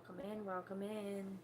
Welcome in, welcome in.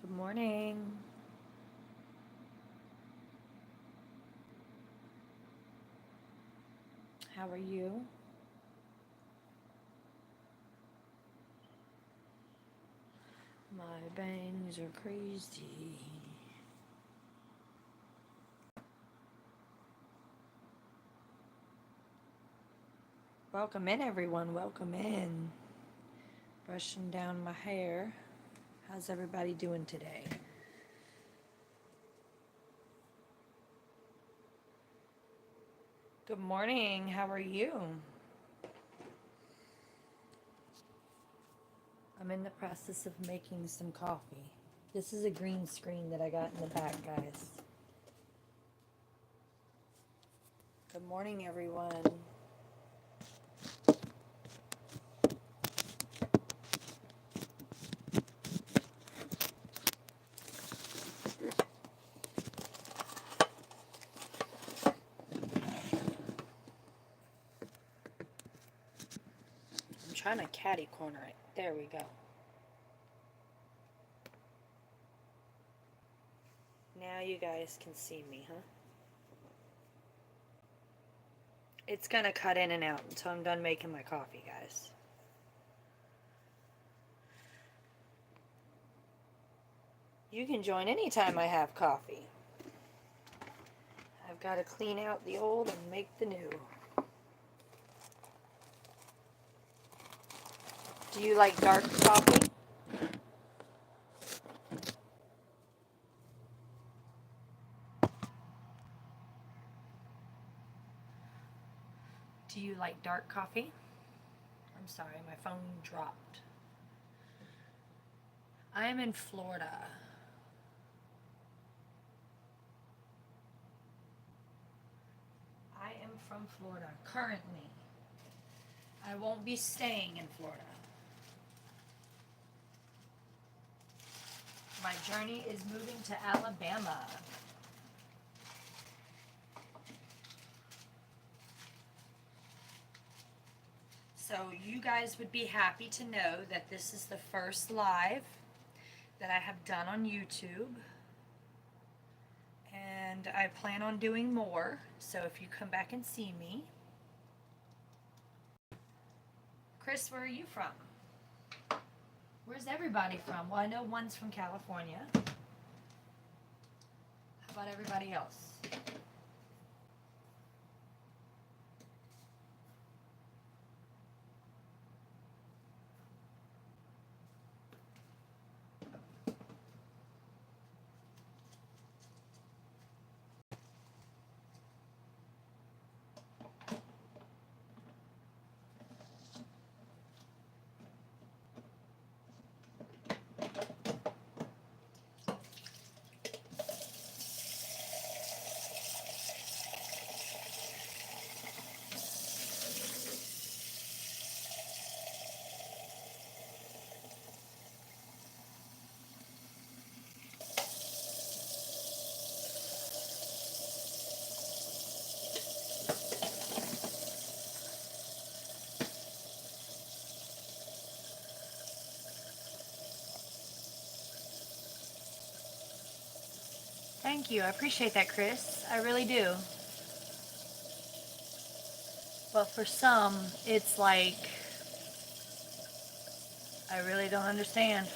Good morning. How are you? My bangs are crazy. Welcome in, everyone. Welcome in. Brushing down my hair. How's everybody doing today? Good morning. How are you? I'm in the process of making some coffee. This is a green screen that I got in the back, guys. Good morning, everyone. I'm trying to catty corner it. There we go. Now you guys can see me, huh? It's gonna cut in and out until I'm done making my coffee, guys. You can join anytime I have coffee. I've got to clean out the old and make the new. Do you like dark coffee? Do you like dark coffee? I'm sorry, my phone dropped. I'm in Florida. I am from Florida currently. I won't be staying in Florida. My journey is moving to Alabama. So you guys would be happy to know that this is the first live that I have done on YouTube. And I plan on doing more, so if you come back and see me. Chris, where are you from? Where's everybody from? Well, I know one's from California. How about everybody else? Thank you. I appreciate that, Chris. I really do. But for some, it's like, I really don't understand.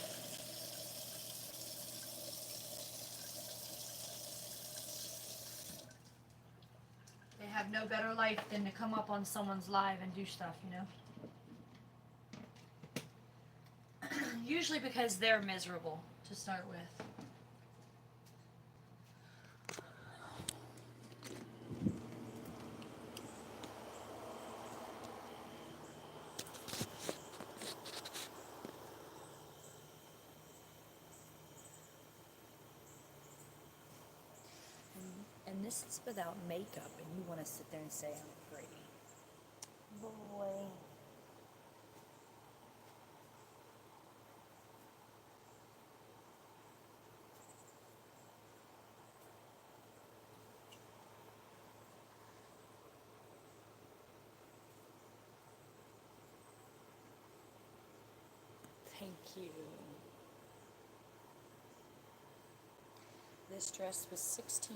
They have no better life than to come up on someone's live and do stuff, you know? Usually because they're miserable to start with. And this is without makeup, and you want to sit there and say I'm pretty. Boy. Thank you. This dress was $16.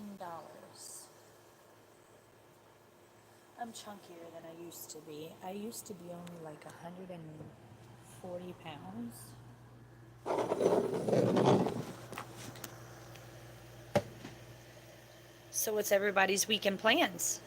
I'm chunkier than I used to be. I used to be only like 140 pounds. So what's everybody's weekend plans?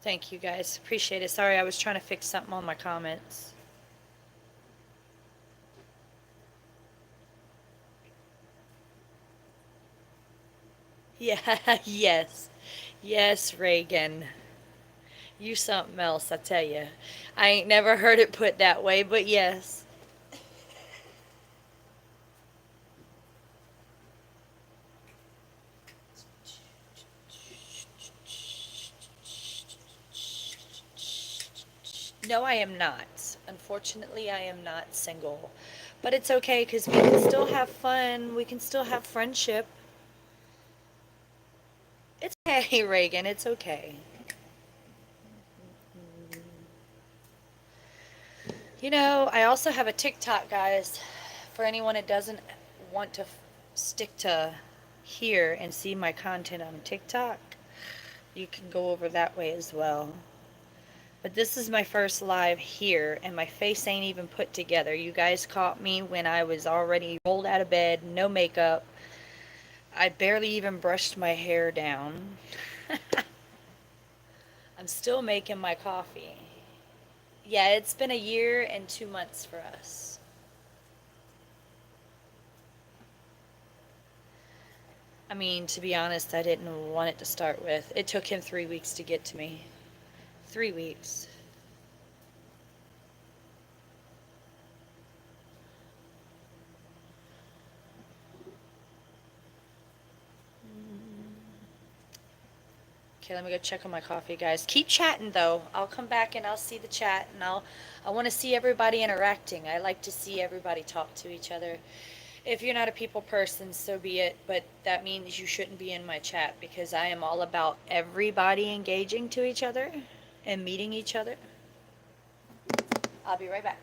Thank you guys. Appreciate it. Sorry, I was trying to fix something on my comments. Yeah, yes. Yes, Reagan. You something else, I tell you. I ain't never heard it put that way, but yes. No, I am not. Unfortunately, I am not single. But it's okay because we can still have fun. We can still have friendship. It's okay, Reagan. It's okay. You know, I also have a TikTok, guys. For anyone that doesn't want to stick to here and see my content on TikTok, you can go over that way as well. But this is my first live here, and my face ain't even put together. You guys caught me when I was already rolled out of bed, no makeup. I barely even brushed my hair down. I'm still making my coffee. Yeah, it's been a year and 2 months for us. I mean, to be honest, I didn't want it to start with. It took him 3 weeks to get to me. 3 weeks. Okay, let me go check on my coffee, guys. Keep chatting though. I'll come back and I'll see the chat, and I want to see everybody interacting. I like to see everybody talk to each other. If you're not a people person, so be it, but that means you shouldn't be in my chat because I am all about everybody engaging to each other and meeting each other. I'll be right back.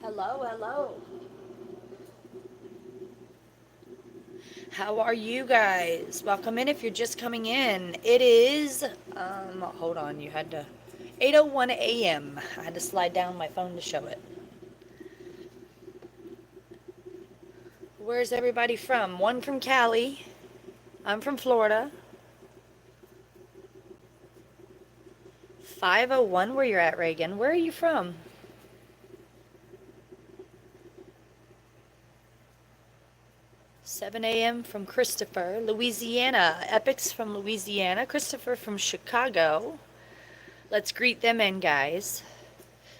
Hello, hello. How are you guys? Welcome in if you're just coming in. It is, hold on, you had to, 8:01 a.m. I had to slide down my phone to show it. Where's everybody from? One from Cali. I'm from Florida. 5:01 where you're at, Reagan. Where are you from? 7 a.m. from Christopher, Louisiana. Epics from Louisiana. Christopher from Chicago. Let's greet them in, guys.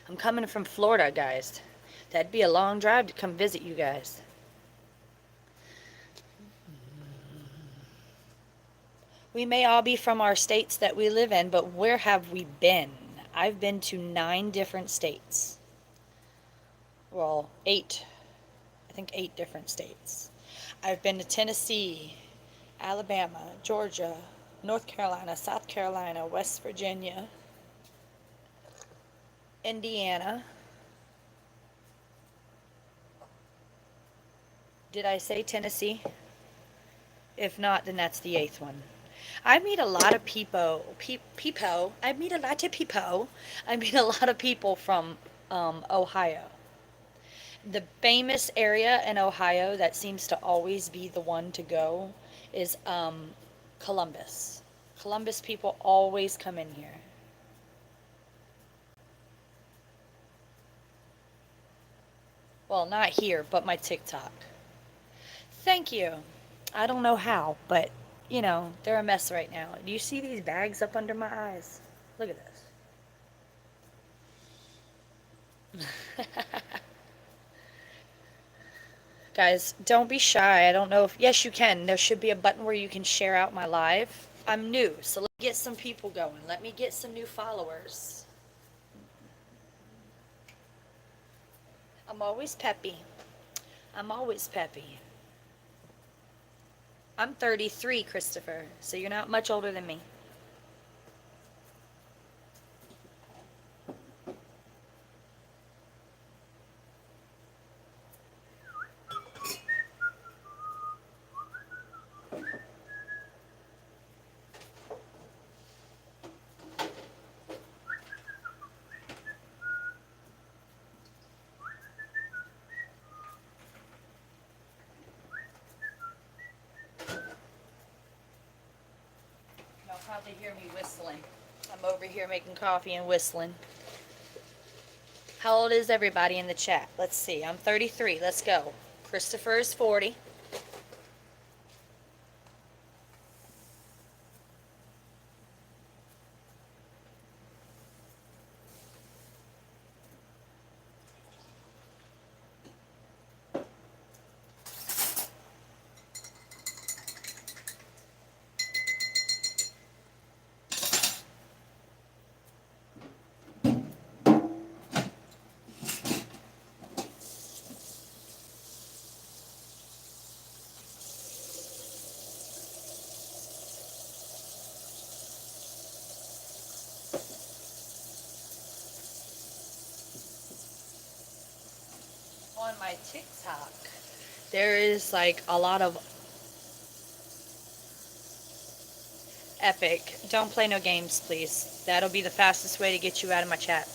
I'm coming from Florida, guys. That'd be a long drive to come visit you guys. We may all be from our states that we live in, but where have we been? I've been to 9 different states. Well, 8. I think 8 different states. I've been to Tennessee, Alabama, Georgia, North Carolina, South Carolina, West Virginia, Indiana. Did I say Tennessee? If not, then that's the 8th one. I meet a lot of people. I meet a lot of people. I meet a lot of people from Ohio. The famous area in Ohio that seems to always be the one to go is Columbus. Columbus people always come in here. Well, not here, but my TikTok. Thank you. I don't know how, but they're a mess right now. Do you see these bags up under my eyes? Look at this. Guys, don't be shy. I don't know if, yes, you can. There should be a button where you can share out my live. I'm new, so let me get some people going. Let me get some new followers. I'm always peppy. I'm always peppy. I'm 33, Christopher, so you're not much older than me. You'll probably hear me whistling. I'm over here making coffee and whistling. How old is everybody in the chat? Let's see. I'm 33. Let's go. Christopher is 40. On my TikTok, there is like a lot of epic. Don't play no games, please. That'll be the fastest way to get you out of my chat.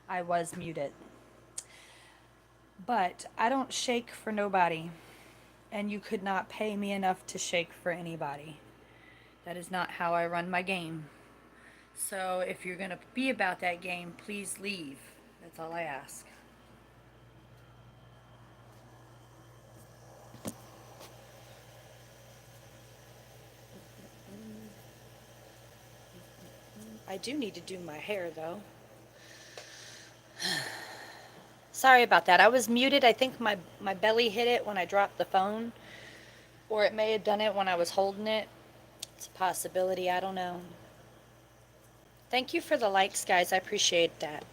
I was muted. But I don't shake for nobody, and you could not pay me enough to shake for anybody. That is not how I run my game. So if you're going to be about that game, please leave. That's all I ask. I do need to do my hair though. Sorry about that. I was muted. I think my belly hit it when I dropped the phone, or it may have done it when I was holding it. It's a possibility. I don't know. Thank you for the likes, guys. I appreciate that.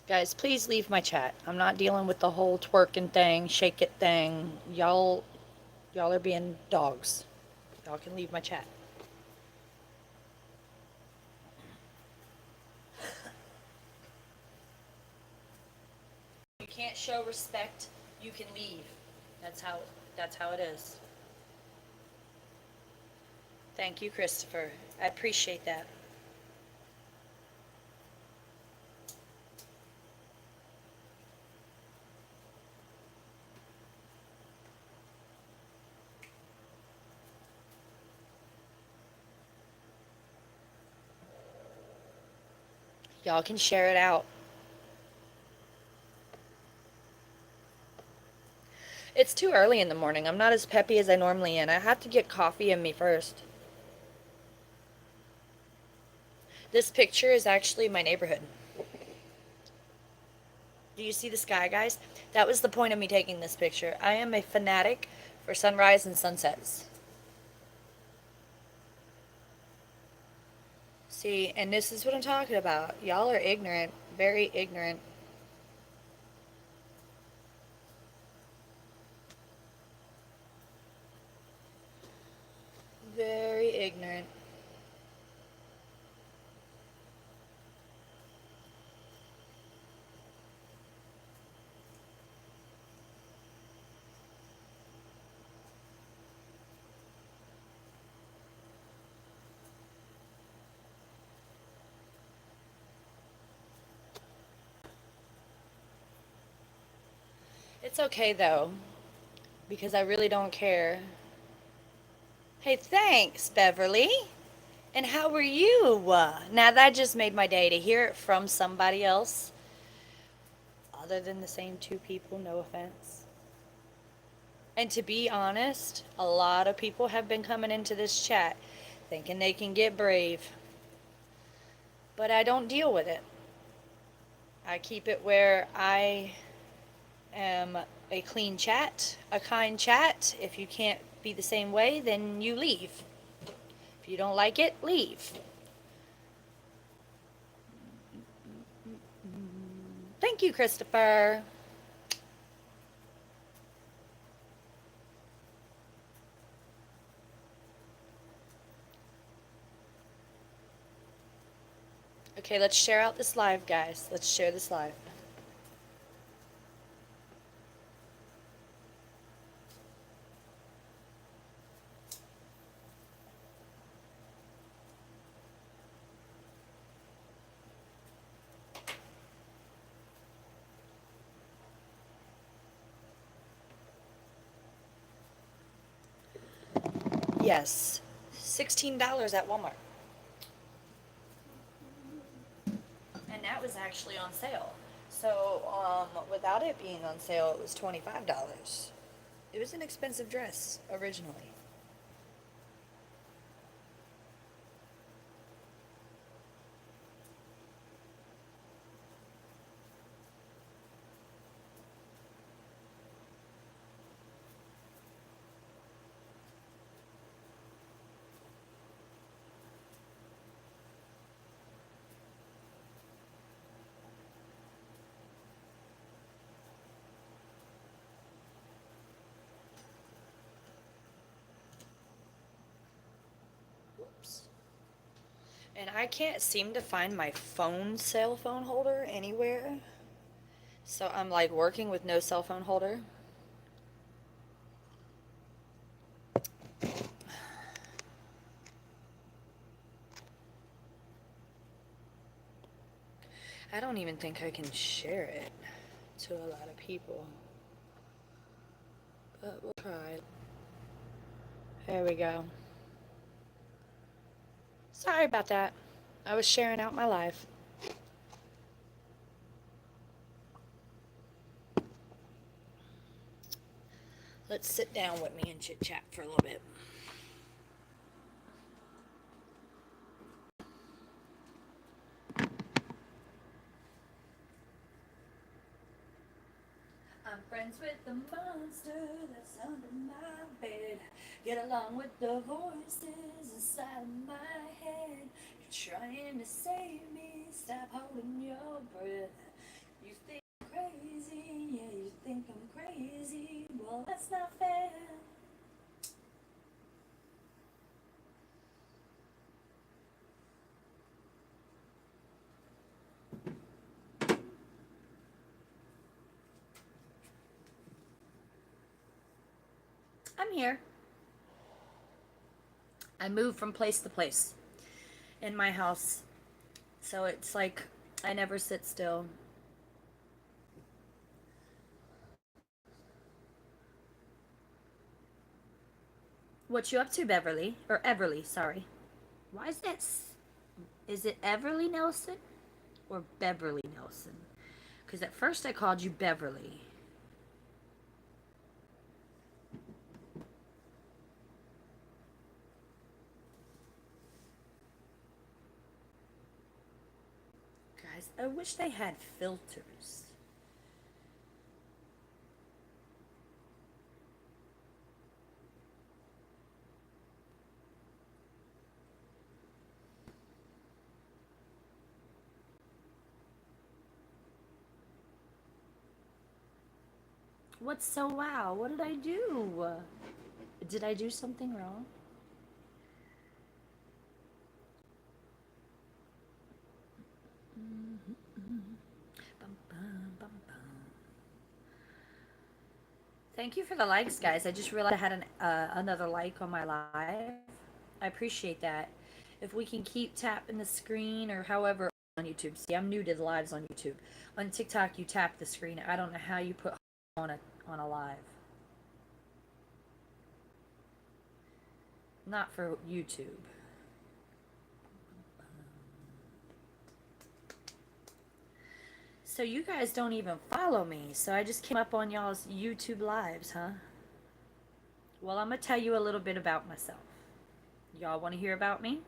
Guys, please leave my chat. I'm not dealing with the whole twerking thing, shake it thing. Y'all are being dogs. Y'all can leave my chat. You can't show respect, you can leave. That's how it is. Thank you, Christopher. I appreciate that. Y'all can share it out. It's too early in the morning. I'm not as peppy as I normally am. I have to get coffee in me first. This picture is actually my neighborhood. Do you see the sky, guys? That was the point of me taking this picture. I am a fanatic for sunrise and sunsets. See, and this is what I'm talking about. Y'all are ignorant, very ignorant. Very ignorant. It's okay though, because I really don't care. Hey, thanks, Beverly. And how are you? Now that just made my day to hear it from somebody else other than the same two people, no offense. And to be honest, a lot of people have been coming into this chat thinking they can get brave. But I don't deal with it. I keep it where I am a clean chat, a kind chat. If you can't be the same way, then you leave. If you don't like it, leave. Thank you, Christopher. Okay, let's share out this live, guys. Let's share this live. Yes, $16 at Walmart. And that was actually on sale. So, without it being on sale, it was $25. It was an expensive dress originally. Whoops. And I can't seem to find my cell phone holder anywhere. So I'm like working with no cell phone holder. I don't even think I can share it to a lot of people, but we'll try. There we go. Sorry about that. I was sharing out my life. Let's sit down with me and chit chat for a little bit. I'm friends with the monster that's under my bed. Get along with the voices inside of my head. You're trying to save me, stop holding your breath. You think I'm crazy, yeah, you think I'm crazy. Well, that's not fair. I'm here. I move from place to place in my house. So it's like I never sit still. What you up to, Beverly? Or Everly, sorry. Why is that? Is it Everly Nelson or Beverly Nelson? Because at first I called you Beverly. Guys, I wish they had filters. What's so wow? What did I do? Did I do something wrong? Bum, bum, bum, bum. Thank you for the likes, guys. I just realized I had another like on my live. I appreciate that. If we can keep tapping the screen or however on YouTube. See, I'm new to the lives on YouTube. On TikTok, you tap the screen. I don't know how you put on a live. Not for YouTube. So you guys don't even follow me. So I just came up on y'all's YouTube lives, huh? Well, I'm gonna tell you a little bit about myself. Y'all want to hear about me?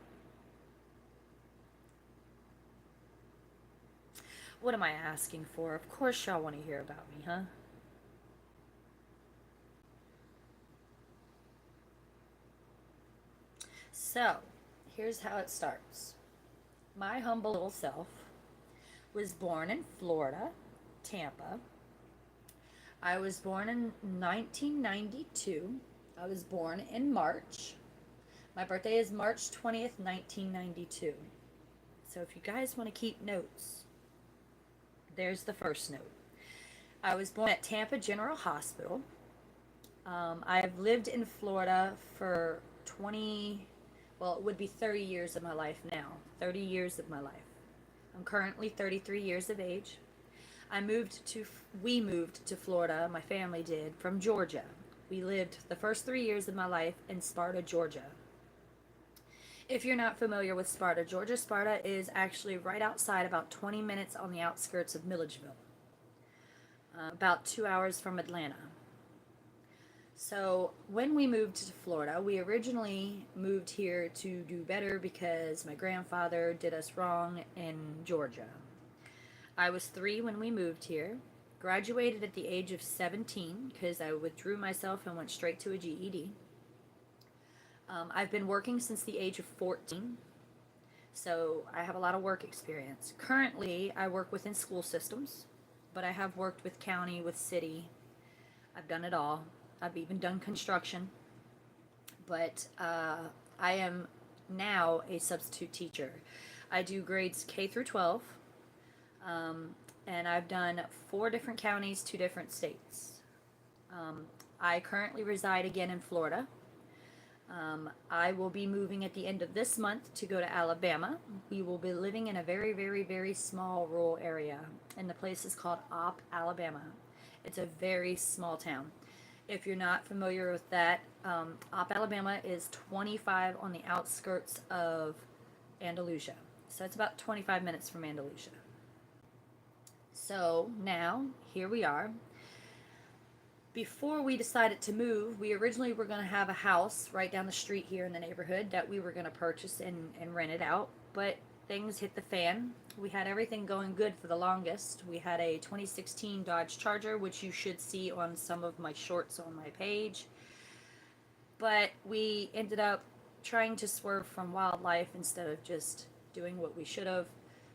What am I asking for? Of course y'all want to hear about me, huh? So, here's how it starts. My humble little self was born in Florida, Tampa. I was born in 1992. I was born in March. My birthday is March 20th, 1992. So if you guys want to keep notes, there's the first note. I was born at Tampa General Hospital. I've lived in Florida for 20, well, it would be 30 years of my life now. 30 years of my life. I'm currently 33 years of age. We moved to Florida, my family did, from Georgia. We lived the first 3 years of my life in Sparta, Georgia. If you're not familiar with Sparta, Georgia, Sparta is actually right outside, about 20 minutes on the outskirts of Milledgeville, about 2 hours from Atlanta. So when we moved to Florida, we originally moved here to do better because my grandfather did us wrong in Georgia. I was 3 when we moved here, graduated at the age of 17 because I withdrew myself and went straight to a GED. I've been working since the age of 14, so I have a lot of work experience. Currently, I work within school systems, but I have worked with county, with city. I've done it all. I've even done construction, but I am now a substitute teacher. I do grades K through 12, and I've done 4 different counties, 2 different states. I currently reside again in Florida. I will be moving at the end of this month to go to Alabama. We will be living in a very, very, very small rural area, and the place is called Opp, Alabama. It's a very small town. If you're not familiar with that, Opp, Alabama is 25 on the outskirts of Andalusia. So it's about 25 minutes from Andalusia. So now, here we are. Before we decided to move, we originally were going to have a house right down the street here in the neighborhood that we were going to purchase and rent it out. But things hit the fan. We had everything going good for the longest. We had a 2016 Dodge Charger, which you should see on some of my shorts on my page. But we ended up trying to swerve from wildlife instead of just doing what we should have.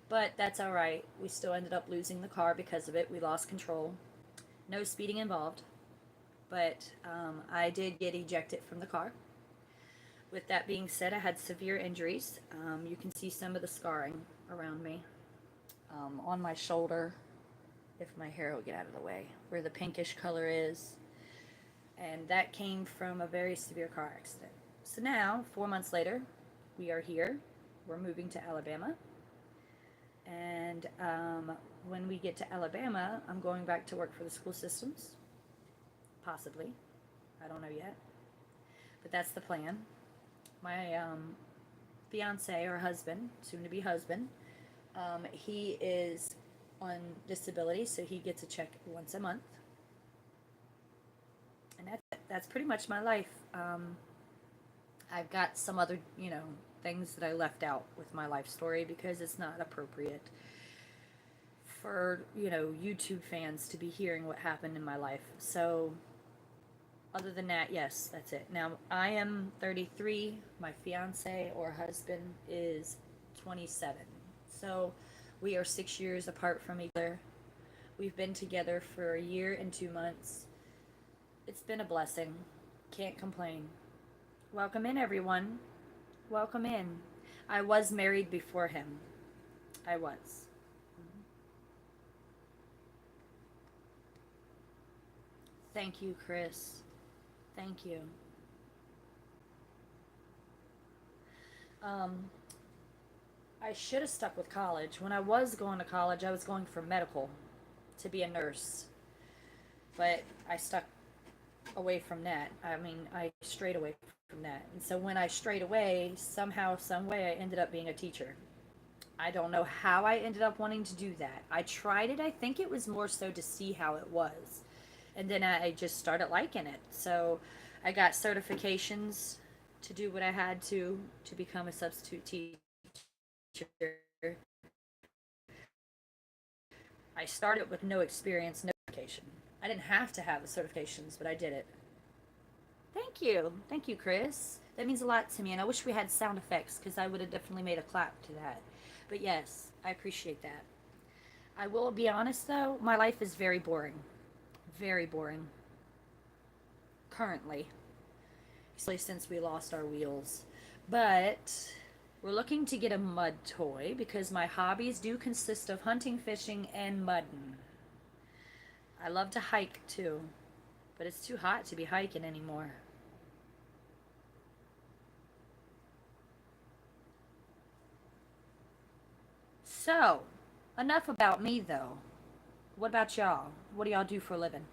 But that's all right. We still ended up losing the car because of it. We lost control. No speeding involved. But I did get ejected from the car. With that being said, I had severe injuries. You can see some of the scarring around me, on my shoulder, if my hair will get out of the way, where the pinkish color is. And that came from a very severe car accident. So now, 4 months later, we are here. We're moving to Alabama. And when we get to Alabama, I'm going back to work for the school systems. Possibly. I don't know yet. But that's the plan. My fiance or husband, soon to be husband, he is on disability, so he gets a check once a month. And that's pretty much my life. I've got some other, things that I left out with my life story because it's not appropriate for, YouTube fans to be hearing what happened in my life. So, other than that, yes, that's it. Now, I am 33. My fiance or husband is 27. So, we are 6 years apart from each other. We've been together for a year and 2 months. It's been a blessing. Can't complain. Welcome in, everyone. Welcome in. I was married before him. I was. Thank you, Chris. Thank you. Um, I should have stuck with college. When I was going to college, I was going for medical to be a nurse. But I stuck away from that. I mean, I strayed away from that. And so when I strayed away, somehow, some way, I ended up being a teacher. I don't know how I ended up wanting to do that. I tried it. I think it was more so to see how it was. And then I just started liking it. So I got certifications to do what I had to become a substitute teacher. I started with no experience, no certification. I didn't have to have the certifications, but I did it. Thank you. Thank you, Chris. That means a lot to me, and I wish we had sound effects because I would have definitely made a clap to that. But yes, I appreciate that. I will be honest though, my life is very boring. Very boring. Currently. Especially since we lost our wheels. But we're looking to get a mud toy because my hobbies do consist of hunting, fishing, and mudding. I love to hike too, but it's too hot to be hiking anymore. So, enough about me though. What about y'all? What do y'all do for a living?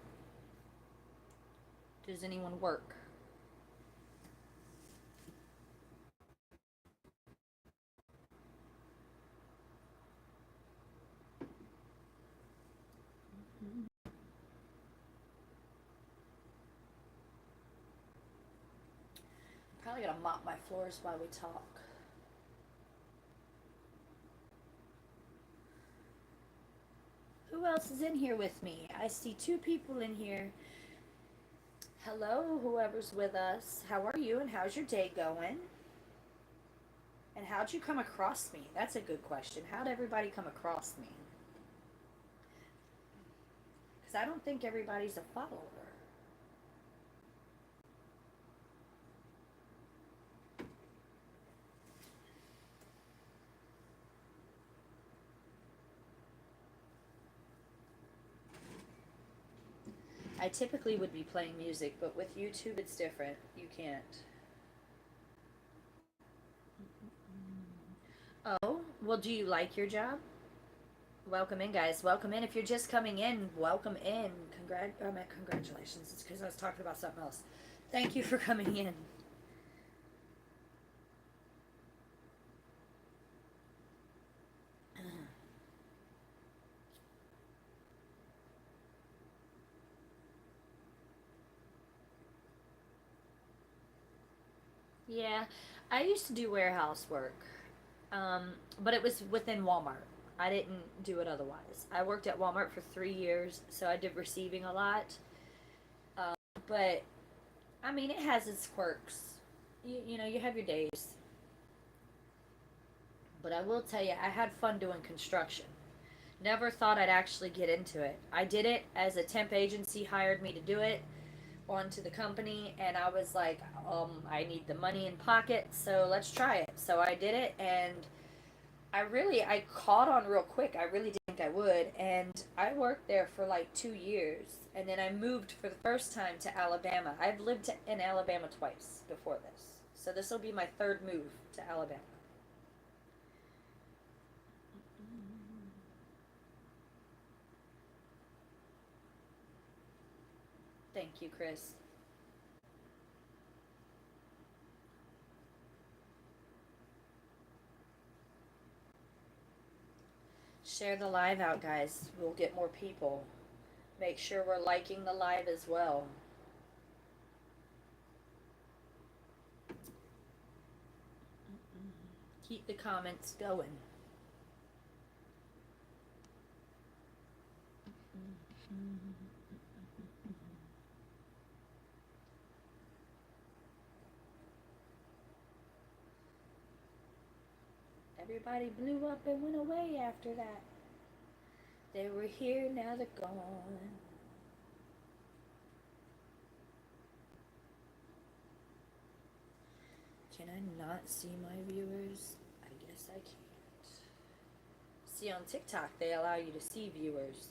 Does anyone work? Probably gonna mop my floors while we talk. Who else is in here with me? I see two people in here. Hello, whoever's with us. How are you and how's your day going? And how'd you come across me? That's a good question. How'd everybody come across me? Because I don't think everybody's a follower. I typically would be playing music, but with YouTube it's different. You can't. Oh, well, do you like your job? Welcome in, guys. Welcome in. If you're just coming in, welcome in. Congratulations. It's because I was talking about something else. Thank you for coming in. Yeah, I used to do warehouse work, um, but it was within Walmart. I didn't do it otherwise. I worked at Walmart for 3 years, so I did receiving a lot. Um, but I mean, it has its quirks. You know, you have your days. But I will tell you, I had fun doing construction. Never thought I'd actually get into it. I did it as a temp agency hired me to do it onto the company, and I was like, I need the money in pocket, so let's try it. So I did it, and I caught on real quick. I really didn't think I would, and I worked there for like 2 years, and then I moved for the first time to Alabama. I've lived in Alabama twice before this, so this will be my third move to Alabama. Thank you, Chris. Share the live out, guys. We'll get more people. Make sure we're liking the live as well. Keep the comments going. Everybody blew up and went away after that. They were here, now they're gone. Can I not see my viewers? I guess I can't. See, on TikTok, they allow you to see viewers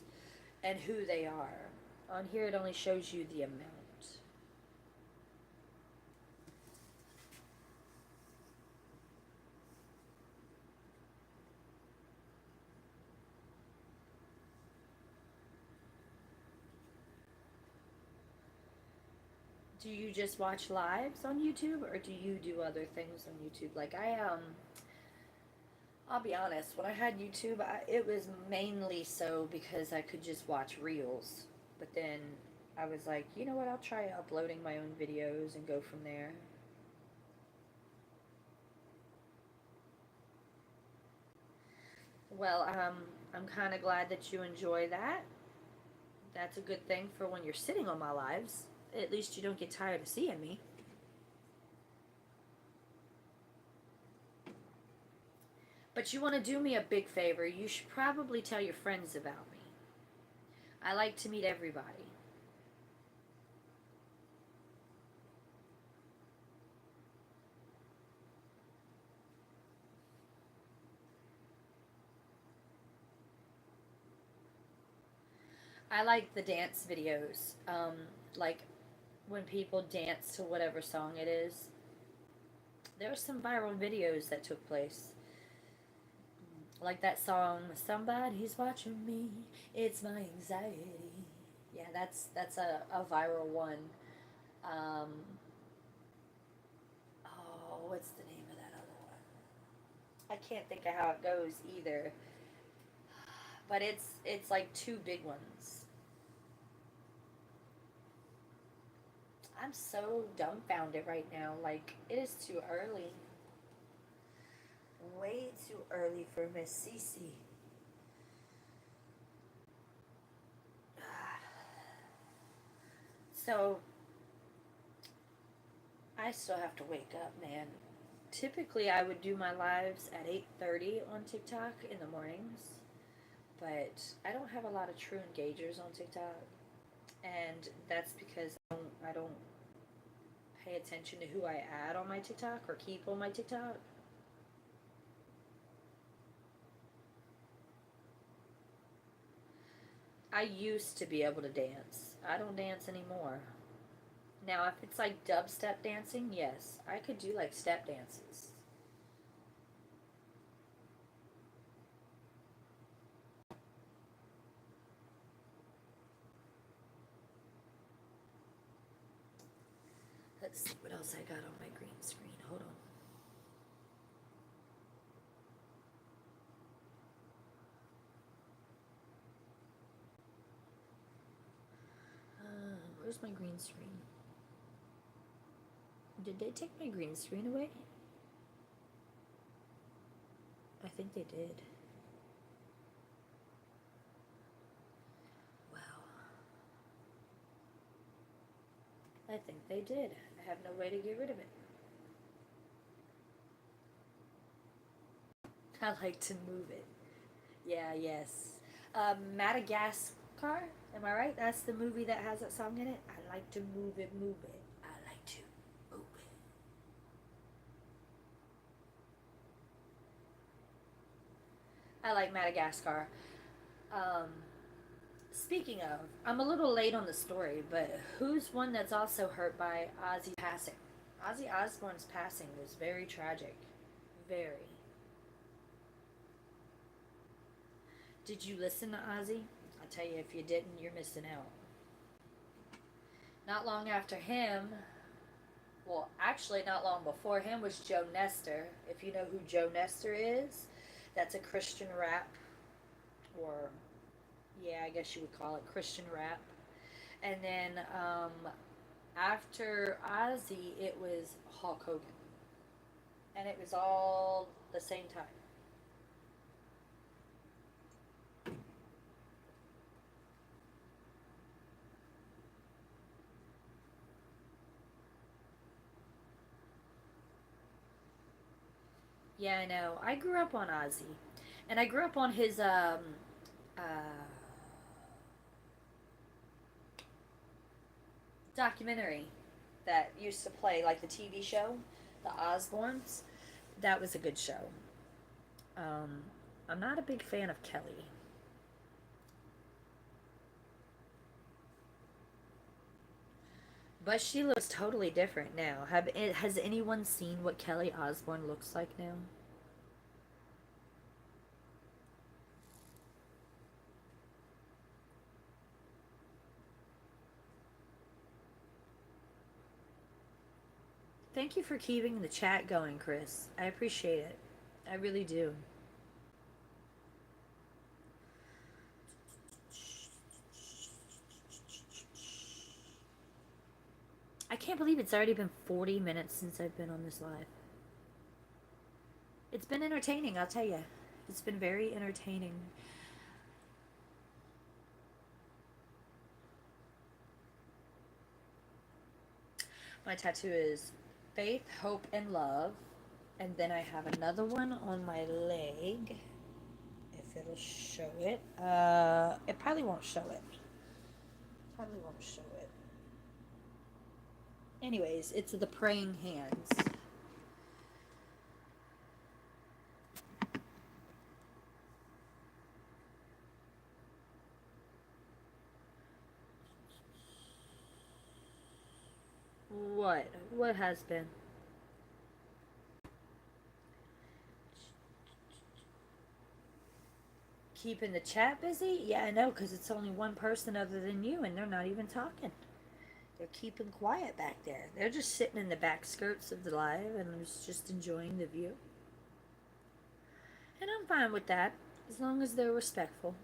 and who they are. On here, it only shows you the amount. Do you just watch lives on YouTube, or do you do other things on YouTube? Like I'll be honest, when I had YouTube, it was mainly so because I could just watch reels. But then I was like, you know what, I'll try uploading my own videos and go from there. Well, I'm kind of glad that you enjoy that. That's a good thing for when you're sitting on my lives. At least you don't get tired of seeing me. But you want to do me a big favor. You should probably tell your friends about me. I like to meet everybody. I like the dance videos. Like when people dance to whatever song it is. There were some viral videos that took place. Like that song, "Somebody's Watching Me, It's My Anxiety." Yeah, that's a viral one. Um, oh, what's the name of that other one? I can't think of how it goes either. But it's like two big ones. I'm so dumbfounded right now. Like it is too early. Way too early for Miss Cece. So I still have to wake up, man. Typically, I would do my lives at 8:30 on TikTok in the mornings, but I don't have a lot of true engagers on TikTok, and that's because I don't pay attention to who I add on my TikTok or keep on my TikTok. I used to be able to dance. I don't dance anymore. Now, if it's like dubstep dancing, yes, I could do like step dances. Let's see what else I got on my green screen. Hold on. Where's my green screen? Did they take my green screen away? I think they did. Wow. I think they did. I have no way to get rid of it. I like to move it. Yeah, yes. Madagascar? Am I right? That's the movie that has that song in it? I like to move it, move it. I like to move it. I like Madagascar. Um, Speaking of, I'm a little late on the story, but who's one that's also hurt by Ozzy's passing? Ozzy Osbourne's passing was very tragic. Very. Did you listen to Ozzy? I tell you, if you didn't, you're missing out. Not long after him, well, actually, not long before him was Joe Nestor. If you know who Joe Nestor is, that's a Christian rap, or yeah, I guess you would call it Christian rap. And then after Ozzy, it was Hulk Hogan, and it was all the same time. Yeah, I know. I grew up on Ozzy, and I grew up on his uh, documentary that used to play, like the TV show, The Osbournes. That was a good show. Um, I'm not a big fan of Kelly. But she looks totally different now. Has anyone seen what Kelly Osbourne looks like now? Thank you for keeping the chat going, Chris. I appreciate it. I really do. I can't believe it's already been 40 minutes since I've been on this live. It's been entertaining, I'll tell you. It's been very entertaining. My tattoo is faith, hope, and love. And then I have another one on my leg. If it'll show it. It probably won't show it. Probably won't show it. Anyways, it's the praying hands. What? What has been? Keeping the chat busy? Yeah, I know, because it's only one person other than you, and they're not even talking. They're keeping quiet back there. They're just sitting in the back skirts of the live and just enjoying the view. And I'm fine with that, as long as they're respectful.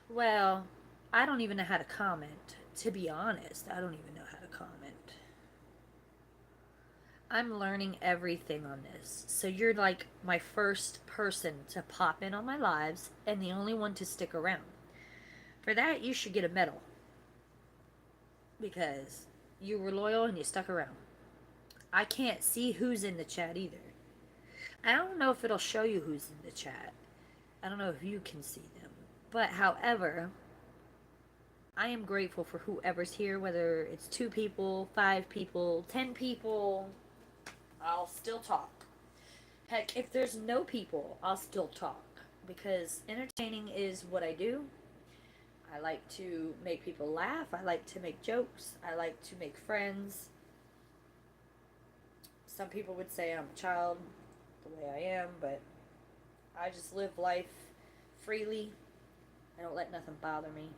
Well, I don't even know how to comment. To be honest, I don't even know how to comment. I'm learning everything on this. So you're like my first person to pop in on my lives and the only one to stick around. For that, you should get a medal because you were loyal and you stuck around. I can't see who's in the chat either. I don't know if it'll show you who's in the chat. I don't know if you can see them. But however, I am grateful for whoever's here, whether it's 2 people, 5 people, 10 people. I'll still talk. Heck, if there's no people, I'll still talk because entertaining is what I do. I like to make people laugh. I like to make jokes. I like to make friends. Some people would say I'm a child the way I am, but I just live life freely. I don't let nothing bother me.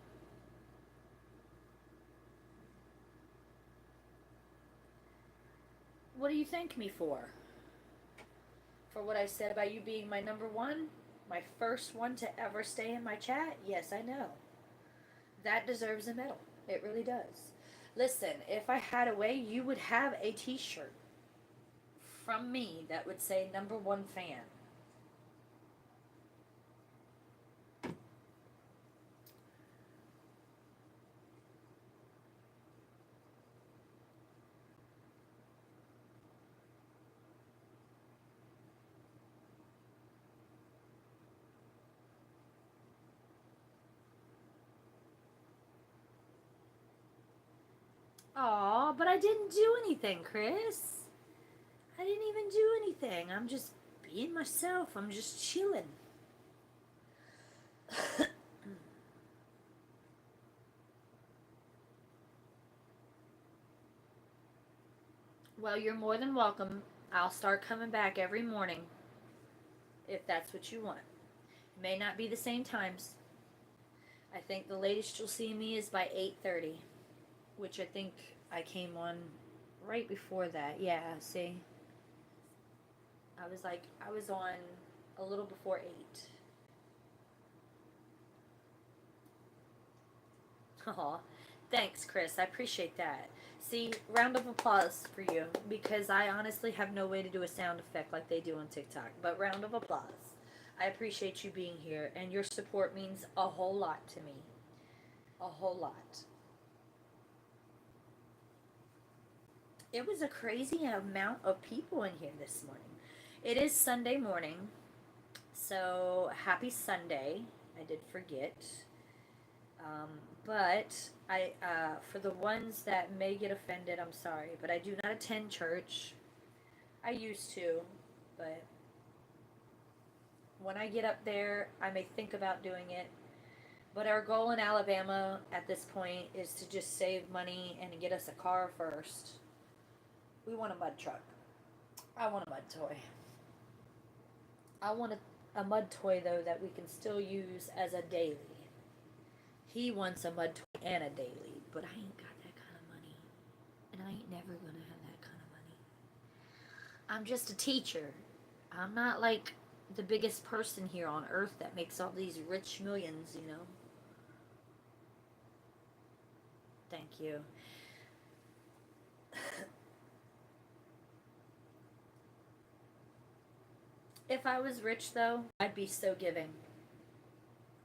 What do you thank me for? For what I said about you being my number one? My first one to ever stay in my chat? Yes, I know. That deserves a medal. It really does. Listen, if I had a way, you would have a t shirt from me that would say number one fan. Aw, but I didn't do anything, Chris. I didn't even do anything. I'm just being myself. I'm just chilling. Well, you're more than welcome. I'll start coming back every morning if that's what you want. It may not be the same times. I think the latest you'll see me is by 8:30, which I think I came on right before that. Yeah, see? I was on a little before 8. Aw, thanks, Chris. I appreciate that. See, round of applause for you because I honestly have no way to do a sound effect like they do on TikTok. But round of applause. I appreciate you being here, and your support means a whole lot to me. A whole lot. It was a crazy amount of people in here this morning. It is Sunday morning, so happy Sunday. I did forget. But for the ones that may get offended, I'm sorry, but I do not attend church. I used to, but when I get up there, I may think about doing it. But our goal in Alabama at this point is to just save money and get us a car first. We want a mud truck. I want a mud toy. I want a mud toy, though, that we can still use as a daily. He wants a mud toy and a daily, but I ain't got that kind of money. And I ain't never gonna have that kind of money. I'm just a teacher. I'm not like the biggest person here on earth that makes all these rich millions, you know? Thank you. If I was rich, though, I'd be so giving.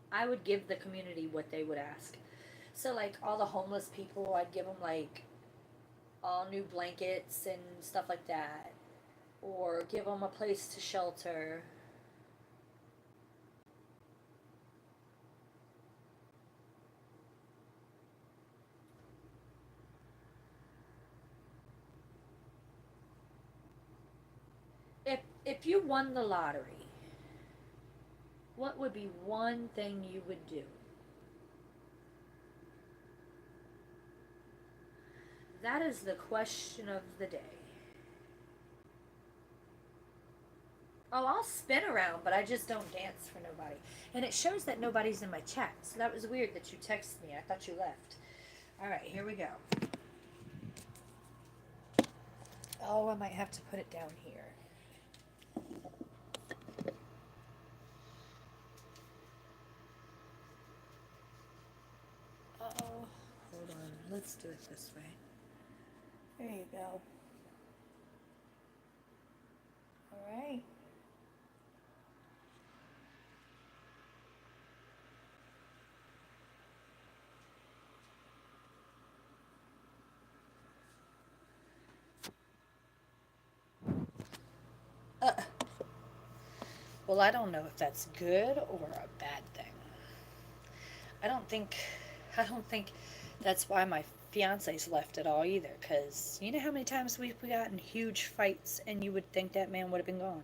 I would give the community what they would ask. So, like, all the homeless people, I'd give them, like, all new blankets and stuff like that. Or give them a place to shelter. If you won the lottery, what would be one thing you would do? That is the question of the day. Oh, I'll spin around, but I just don't dance for nobody. And it shows that nobody's in my chat. So that was weird that you texted me. I thought you left. All right, here we go. Oh, I might have to put it down here. Uh-oh. Hold on. Let's do it this way. There you go. All right. Uh, well, I don't know if that's good or a bad thing. I don't think, I don't think that's why my fiance's left at all either. Cause you know how many times we've gotten huge fights, and you would think that man would have been gone.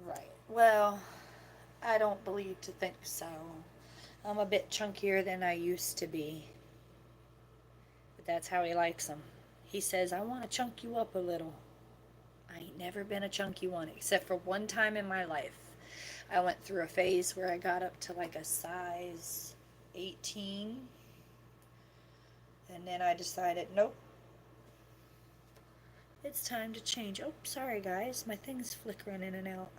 Right. Well, I don't believe to think so. I'm a bit chunkier than I used to be, but that's how he likes them. He says, I want to chunk you up a little. I ain't never been a chunky one, except for one time in my life. I went through a phase where I got up to like a size 18, and then I decided, nope, it's time to change. Oh, sorry guys, my thing's flickering in and out.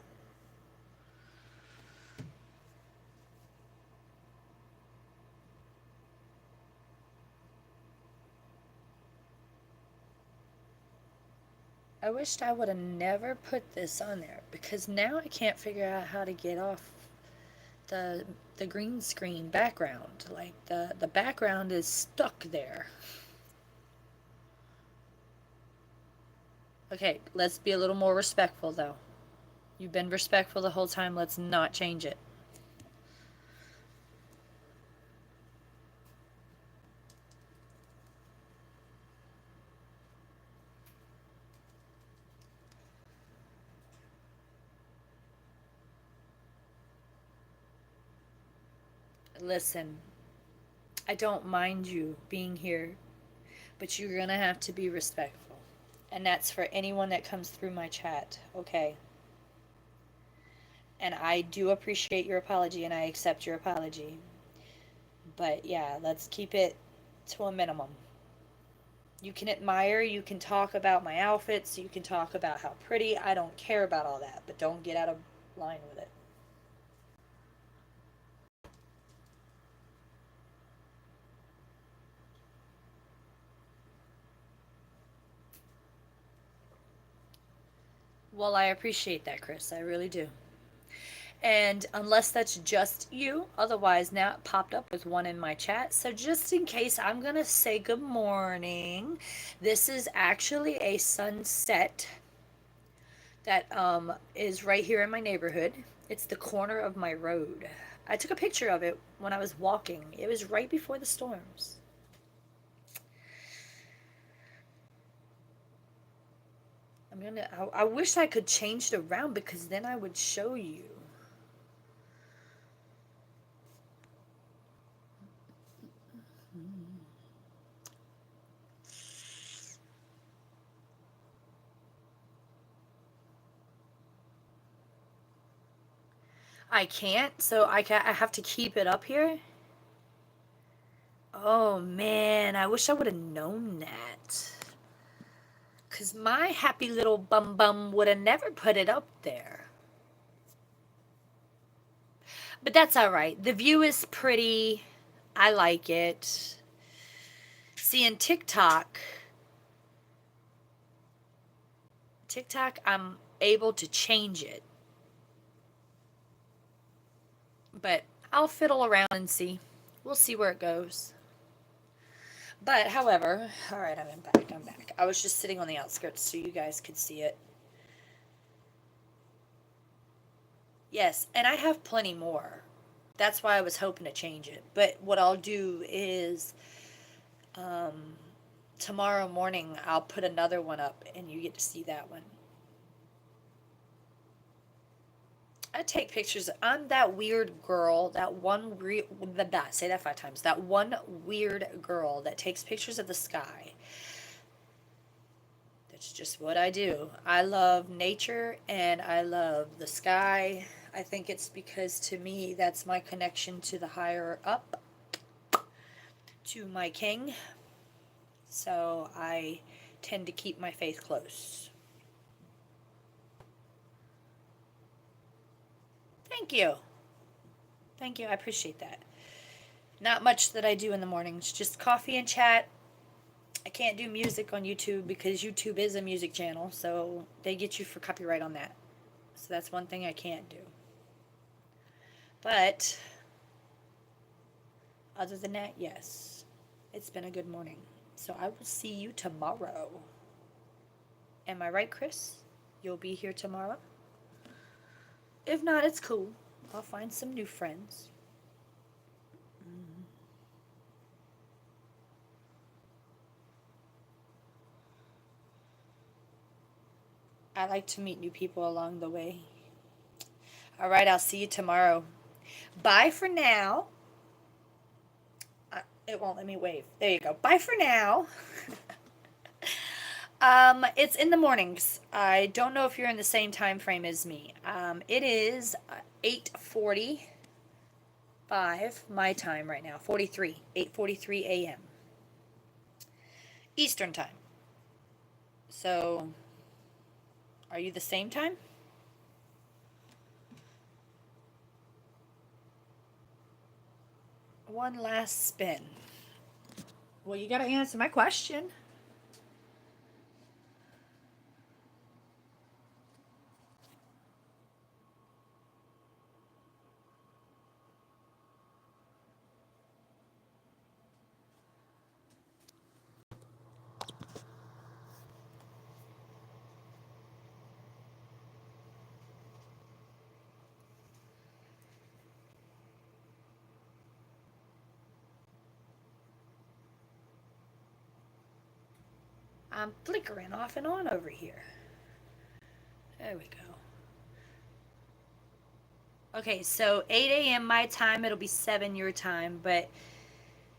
I wished I would have never put this on there, because now I can't figure out how to get off the green screen background. Like the background is stuck there. Okay, let's be a little more respectful though. You've been respectful the whole time. Let's not change it. Listen, I don't mind you being here, but you're gonna have to be respectful. And that's for anyone that comes through my chat, okay? And I do appreciate your apology and I accept your apology. But yeah, let's keep it to a minimum. You can admire, you can talk about my outfits, you can talk about how pretty. I don't care about all that, but don't get out of line with it. Well, I appreciate that, Chris. I really do. And unless that's just you, otherwise now it popped up with one in my chat. So just in case, I'm going to say good morning. This is actually a sunset that is right here in my neighborhood. It's the corner of my road. I took a picture of it when I was walking. It was right before the storms. I wish I could change it around because then I would show you. I can't, so I have to keep it up here. Oh man, I wish I would have known that. Cause my happy little bum bum would have never put it up there. But that's all right. The view is pretty. I like it. See, in TikTok, I'm able to change it. But I'll fiddle around and see. We'll see where it goes. But, however, all right, I'm back. I'm back. I was just sitting on the outskirts so you guys could see it. Yes, and I have plenty more. That's why I was hoping to change it. But what I'll do is um, tomorrow morning I'll put another one up and you get to see that one. I take pictures. I'm that weird girl, that one say that 5 times. That one weird girl that takes pictures of the sky. That's just what I do. I love nature and I love the sky. I think it's because to me that's my connection to the higher up, to my king. So I tend to keep my faith close. Thank you. Thank you. I appreciate that. Not much that I do in the mornings, just coffee and chat. I can't do music on YouTube because YouTube is a music channel, so they get you for copyright on that. So that's one thing I can't do. But other than that, yes, it's been a good morning. So I will see you tomorrow. Am I right, Chris? You'll be here tomorrow? If not, it's cool. I'll find some new friends. I like to meet new people along the way. All right, I'll see you tomorrow. Bye for now. It won't let me wave. There you go. Bye for now. It's in the mornings. I don't know if you're in the same time frame as me. It is 8:45 my time right now. 8:43 a.m. Eastern time. So, are you the same time? One last spin. Well, you got to answer my question. I'm flickering off and on over here. There we go. Okay, so 8 a.m. my time, it'll be 7 your time. But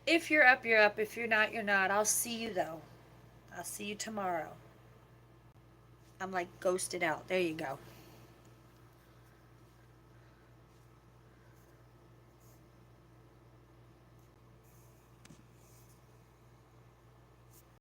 if you're up, you're up. If you're not, you're not. I'll see you though. I'll see you tomorrow. I'm like ghosted out. There you go.